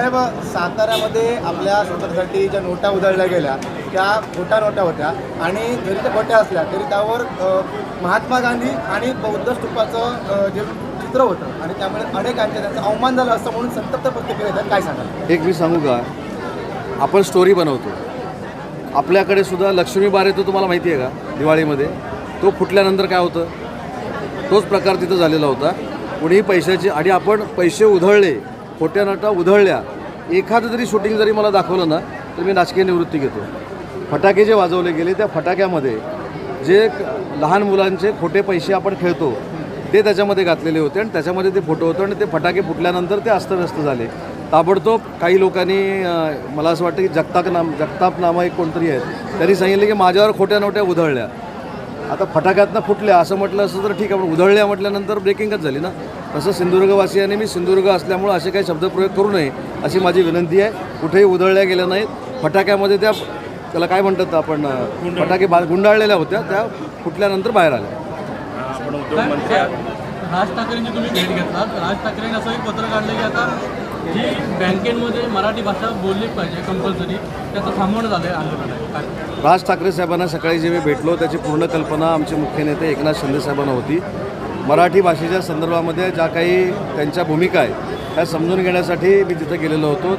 साहेब, साताऱ्यामध्ये आपल्या स्वतंत्रसाठी ज्या नोटा उधळल्या गेल्या त्या खोट्या नोटा होत्या आणि जरी त्या खोट्या असल्या तरी त्यावर महात्मा गांधी आणि बौद्ध स्तूपाचं जे चित्र होतं आणि त्यामुळे अनेकांच्या त्यांचा अवमान झाला असं म्हणून संतप्त प्रतिक्रिया येतात. काय सांगाल? एक मी सांगू का, आपण स्टोरी बनवतो. आपल्याकडे सुद्धा लक्ष्मी बार येतो, तुम्हाला माहिती आहे का? दिवाळीमध्ये तो फुटल्यानंतर काय होतं, तोच प्रकार तिथं झालेला होता. कुणीही पैशाची आणि आपण पैसे उधळले, खोट्या नोटा उधळल्या, एखादं जरी शूटिंग जरी मला दाखवलं ना तर मी राजकीय निवृत्ती घेतो. फटाके जे वाजवले गेले त्या फटाक्यामध्ये जे लहान मुलांचे खोटे पैसे आपण खेळतो ते त्याच्यामध्ये घातलेले होते आणि त्याच्यामध्ये ते फोटो होतो आणि ते फटाके फुटल्यानंतर ते अस्तव्यस्त झाले. ताबडतोब काही लोकांनी, मला असं वाटतं की जगताप नामं एक कोणतरी आहेत, त्यांनी सांगितलं की माझ्यावर खोट्या नोट्या उधळल्या. आता फटाक्यातनं फुटल्या असं म्हटलं असतं तर ठीक आहे, पण उधळल्या म्हटल्यानंतर ब्रेकिंगच झाली ना. तसं सिंधुदुर्गवासियांनी, मी सिंधुदुर्ग असल्यामुळं असे काही शब्दप्रयोग करू नये अशी माझी विनंती आहे. कुठेही उधळल्या गेल्या नाहीत. फटाक्यामध्ये त्याला काय म्हणतात आपण, फटाके गुंडाळलेल्या होत्या, त्या फुटल्यानंतर बाहेर आल्या. राज ठाकरेंची तुम्ही भेट घेतलात. राज ठाकरेंनी असं एक पत्र काढलं की आता जी बँकेमध्ये मराठी भाषा बोलली पाहिजे कंपल्सरी, त्याचं थांबवण्यात आलं आहे आंदोलन. राज ठाकरे साहेबांना सकाळी जे मी भेटलो त्याची पूर्ण कल्पना आमचे मुख्य नेते एकनाथ शिंदे साहेबांना होती. मराठी भाषेच्या संदर्भामध्ये ज्या काही त्यांच्या भूमिका आहे त्या समजून घेण्यासाठी मी तिथे गेलेलो होतो.